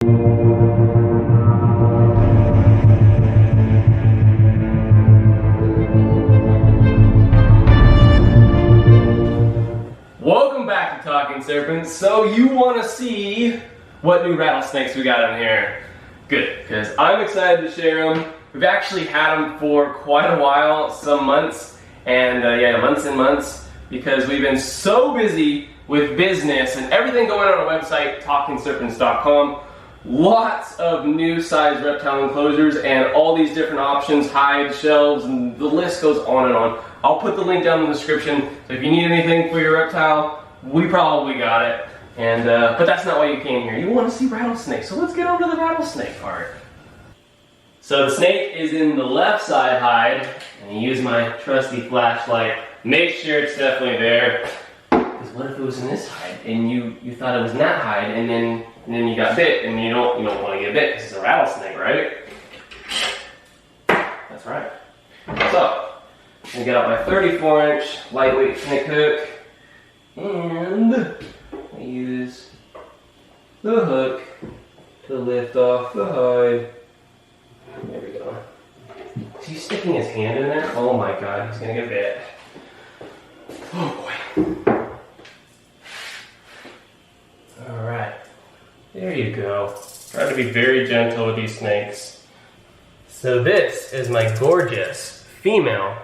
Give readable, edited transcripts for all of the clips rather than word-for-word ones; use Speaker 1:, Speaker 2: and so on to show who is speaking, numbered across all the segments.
Speaker 1: Welcome back to Talking Serpents. So you want to see what new rattlesnakes we got in here? Good, because I'm excited to share them. We've actually had them for quite a while, some months, and months and months, because we've been so busy with business and everything going on our website, talkingserpents.com. Lots of new size reptile enclosures and all these different options, hide, shelves, and the list goes on and on. I'll put the link down in the description, so if you need anything for your reptile, we probably got it. And but that's not why you came here. You want to see rattlesnakes, so let's get on to the rattlesnake part. So the snake is in the left side hide, and I use my trusty flashlight. Make sure it's definitely there. Because what if it was in this hide, and you thought it was in that hide, and then you got bit, and you don't want to get bit because it's a rattlesnake, right? That's right. So I'm gonna get out my 34-inch lightweight snake hook, and I use the hook to lift off the hide. There we go. Is he sticking his hand in there? Oh my god, he's gonna get bit. Oh boy. Alright. There you go. Try to be very gentle with these snakes. So this is my gorgeous female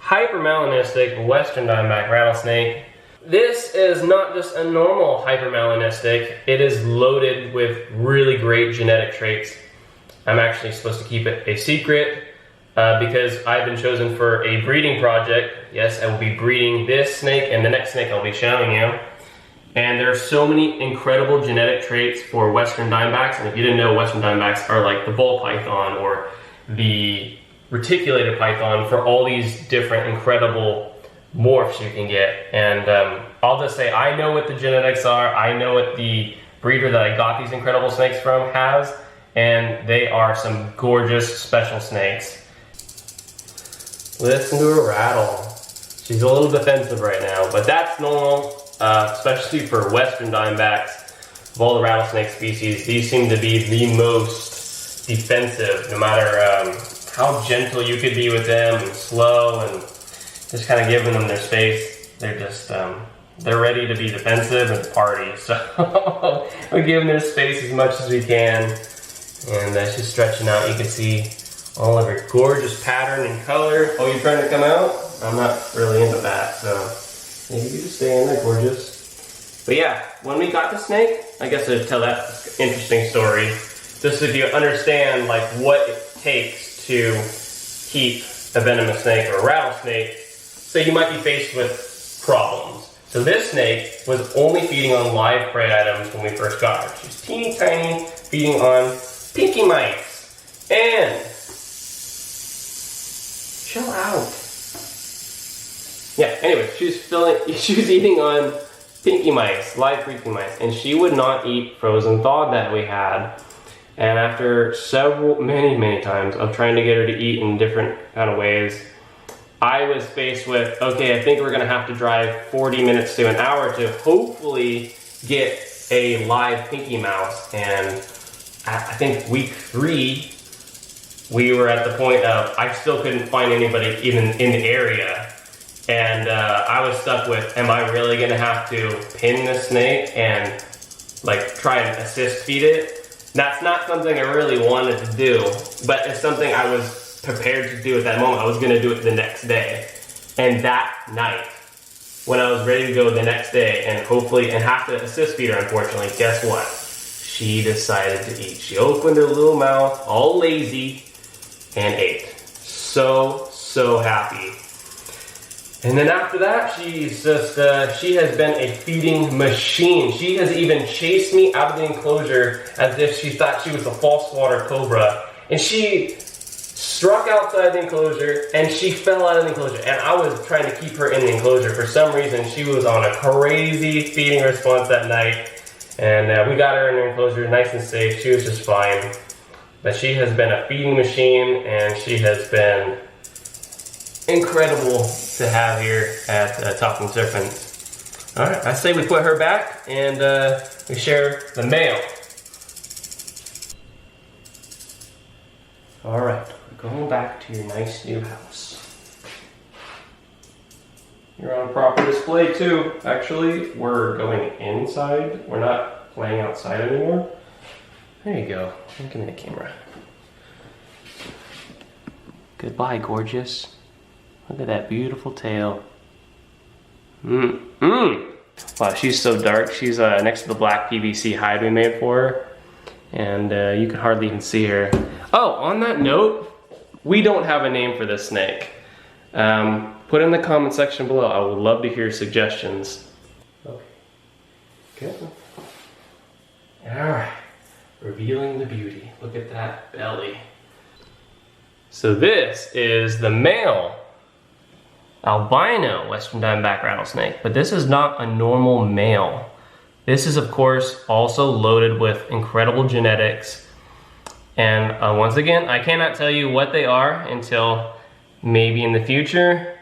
Speaker 1: hypermelanistic western diamondback rattlesnake. This is not just a normal hypermelanistic, it is loaded with really great genetic traits. I'm actually supposed to keep it a secret because I've been chosen for a breeding project. Yes, I will be breeding this snake and the next snake I'll be showing you. And there are so many incredible genetic traits for western diamondbacks, and if you didn't know, western diamondbacks are like the ball python or the reticulated python for all these different incredible morphs you can get. And I'll just say, I know what the genetics are, I know what the breeder that I got these incredible snakes from has, and they are some gorgeous special snakes. Listen to her rattle. She's a little defensive right now, but that's normal, especially for western diamondbacks. Of all the rattlesnake species, these seem to be the most defensive, no matter how gentle you could be with them and slow and just kind of giving them their space. They're just, they're ready to be defensive and party. So we're giving their space as much as we can. And she's stretching out. You can see all of her gorgeous pattern and color. Oh, you're trying to come out? I'm not really into that, so maybe you can just stay in there, gorgeous. But yeah, when we got the snake, I guess I'd tell that interesting story. Just if you understand like what it takes to keep a venomous snake or a rattlesnake, so you might be faced with problems. So this snake was only feeding on live prey items when we first got her. She's teeny tiny, feeding on pinky mice. And chill out. Yeah, anyway, she was eating on pinky mice, live pinky mice, and she would not eat frozen thawed that we had. And after many times of trying to get her to eat in different kind of ways, I was faced with, okay, I think we're gonna have to drive 40 minutes to an hour to hopefully get a live pinky mouse. And I think week 3, we were at the point of, I still couldn't find anybody even in the area. And I was stuck with, am I really gonna have to pin the snake and like try and assist feed it? That's not something I really wanted to do, but it's something I was prepared to do at that moment. I was gonna do it the next day. And that night, when I was ready to go the next day and hopefully, and have to assist feed her, unfortunately, guess what? She decided to eat. She opened her little mouth, all lazy, and ate. So happy. And then after that, she's just, she has been a feeding machine. She has even chased me out of the enclosure as if she thought she was a false water cobra. And she struck outside the enclosure and she fell out of the enclosure. And I was trying to keep her in the enclosure. For some reason, she was on a crazy feeding response that night. And we got her in the enclosure nice and safe. She was just fine. But she has been a feeding machine and she has been incredible to have here at Talking Serpents. Alright, I say we put her back and we share the male. All right, we're going back to your nice new house. You're on proper display too. Actually, we're going inside. We're not playing outside anymore. There you go. Look at the camera. Goodbye, gorgeous. Look at that beautiful tail. Wow, she's so dark. She's next to the black PVC hide we made for her. And you can hardly even see her. Oh, on that note, we don't have a name for this snake. Put in the comment section below. I would love to hear suggestions. Okay, good. All right, revealing the beauty. Look at that belly. So this is the male albino Western Diamondback rattlesnake, but this is not a normal male. This is, of course, also loaded with incredible genetics. And once again, I cannot tell you what they are until maybe in the future,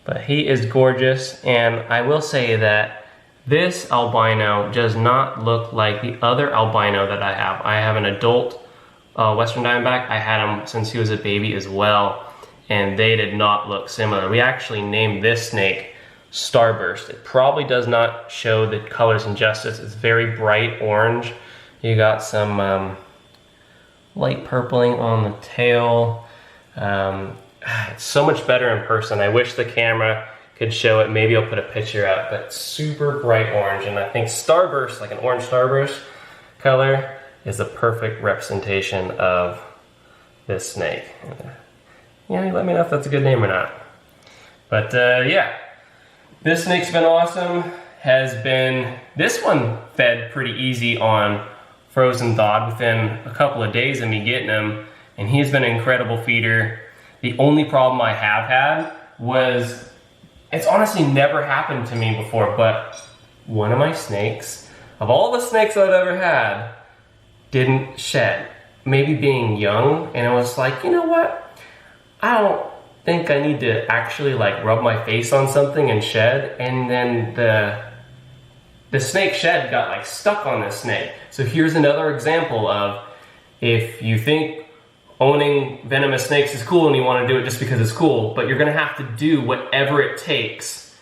Speaker 1: but he is gorgeous. And I will say that this albino does not look like the other albino that I have. I have an adult Western Diamondback. I had him since he was a baby as well, and they did not look similar. We actually named this snake Starburst. It probably does not show the colors in justice. It's very bright orange. You got some light purpling on the tail. It's so much better in person. I wish the camera could show it. Maybe I'll put a picture out, but super bright orange. And I think Starburst, like an orange Starburst color, is the perfect representation of this snake. Yeah, you let me know if that's a good name or not. But yeah, this snake's been awesome. This one fed pretty easy on frozen thawed within a couple of days of me getting him, and he's been an incredible feeder. The only problem I have had was, it's honestly never happened to me before, but one of my snakes, of all the snakes I've ever had, didn't shed. Maybe being young, and it was like, you know what? I don't think I need to actually like rub my face on something and shed, and then the snake shed got like stuck on this snake. So here's another example of, if you think owning venomous snakes is cool and you want to do it just because it's cool, but you're gonna have to do whatever it takes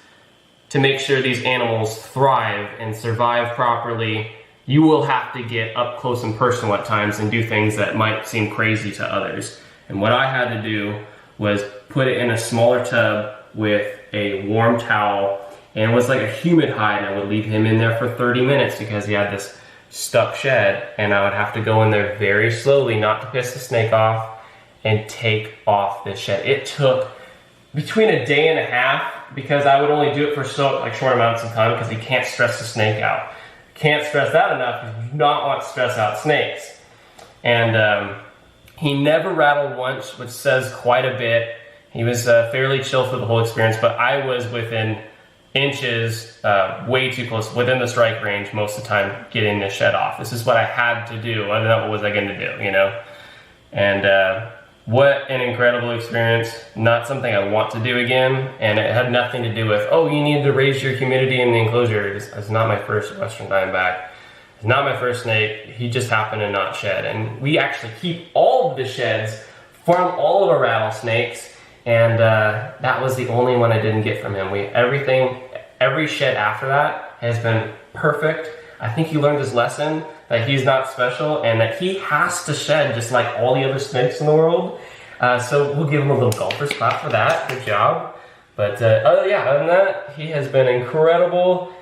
Speaker 1: to make sure these animals thrive and survive properly. You will have to get up close and personal at times and do things that might seem crazy to others. And what I had to do was put it in a smaller tub with a warm towel, and it was like a humid hide, and I would leave him in there for 30 minutes because he had this stuck shed, and I would have to go in there very slowly, not to piss the snake off, and take off this shed. It took between a day and a half, because I would only do it for short amounts of time because you can't stress the snake out. Can't stress that enough, because you do not want to stress out snakes. And he never rattled once, which says quite a bit. He was fairly chill for the whole experience, but I was within inches, way too close, within the strike range most of the time, getting the shed off. This is what I had to do. Other than that, what was I going to do, you know? And what an incredible experience. Not something I want to do again, and it had nothing to do with, oh, you need to raise your humidity in the enclosure. It's not my first Western Diamondback. It's not my first snake. He just happened to not shed. And we actually keep all of the sheds from all of our rattlesnakes, and that was the only one I didn't get from him. Every shed after that has been perfect. I think he learned his lesson, that he's not special and that he has to shed just like all the other snakes in the world. So we'll give him a little golfer's clap for that. Good job. But other than that, he has been incredible.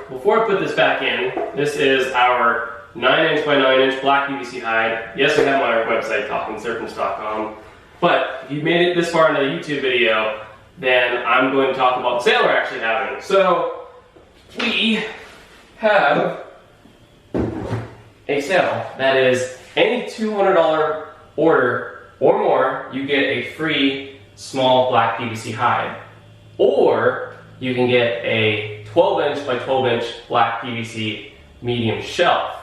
Speaker 1: Before I put this back in, this is our 9" by 9" black PVC hide. Yes, we have them on our website, talkingserpents.com. But if you made it this far into the YouTube video, then I'm going to talk about the sale we're actually having. So we have a sale that is any $200 order or more, you get a free small black PVC hide, or you can get a 12" by 12" black PVC medium shelf.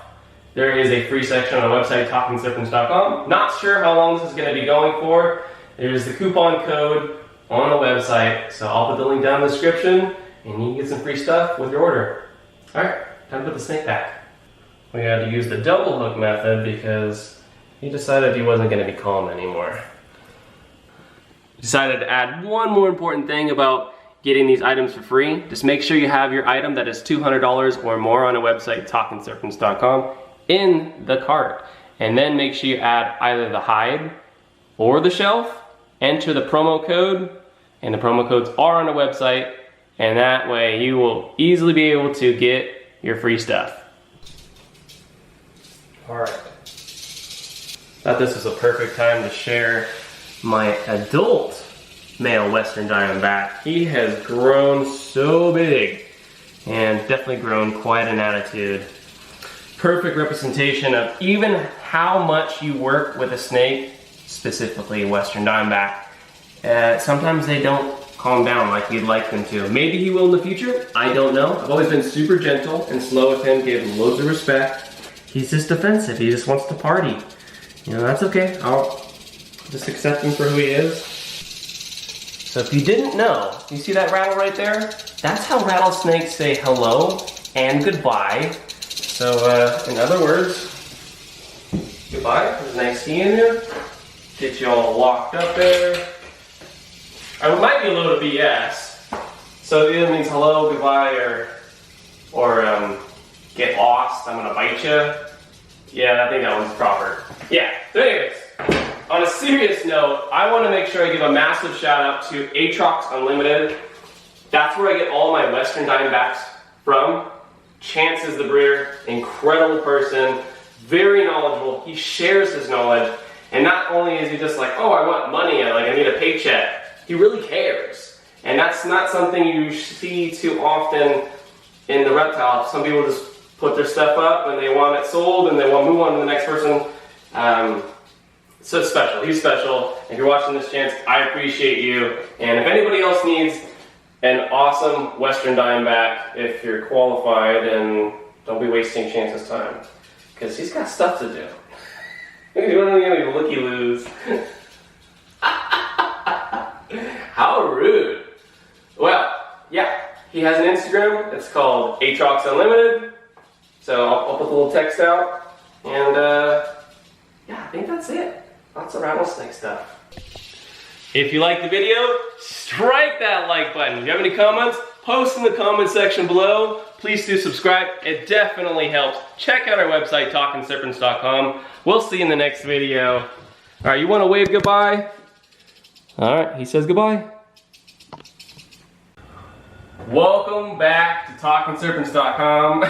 Speaker 1: There is a free section on our website, talkingserpents.com. Not sure how long this is going to be going for. There's the coupon code on the website, so I'll put the link down in the description, and you can get some free stuff with your order. Alright, time to put the snake back. We had to use the double hook method because he decided he wasn't going to be calm anymore. Decided to add one more important thing about getting these items for free. Just make sure you have your item that is $200 or more on a website, talkingserpents.com, in the cart. And then make sure you add either the hide or the shelf, enter the promo code, and the promo codes are on the website, and that way you will easily be able to get your free stuff. Alright. Thought this was a perfect time to share my adult male Western Diamondback. He has grown so big and definitely grown quite an attitude. Perfect representation of even how much you work with a snake, specifically Western Diamondback. Sometimes they don't calm down like you'd like them to. Maybe he will in the future, I don't know. I've always been super gentle and slow with him, gave him loads of respect. He's just defensive, he just wants to party. You know, that's okay. I'll just accept him for who he is. So if you didn't know, you see that rattle right there? That's how rattlesnakes say hello and goodbye. So in other words, goodbye, it was nice seeing you. Get you all locked up there. I might be a load of BS. So it either means hello, goodbye, or get lost, I'm gonna bite you. Yeah, I think that one's proper. Yeah, so anyways, on a serious note, I want to make sure I give a massive shout out to Atrox Unlimited. That's where I get all my Western Diamondbacks from. Chance is the breeder, incredible person, very knowledgeable. He shares his knowledge, and not only is he just like, oh, I want money, I need a paycheck. He really cares, and that's not something you see too often in the reptile. Some people just put their stuff up and they want it sold and they want to move on to the next person. So it's special. He's special. If you're watching this, Chance, I appreciate you. And if anybody else needs an awesome Western Diamondback, if you're qualified, and don't be wasting Chance's time, because he's got stuff to do. You don't need any looky-loos. How rude. Well, yeah, he has an Instagram. It's called Atrox Unlimited. So I'll put the little text out. And yeah, I think that's it. Lots of rattlesnake stuff. If you liked the video, strike that like button. If you have any comments, post in the comment section below. Please do subscribe. It definitely helps. Check out our website, talkingserpents.com. We'll see you in the next video. All right, you want to wave goodbye? All right, he says goodbye. Welcome back to talkingserpents.com.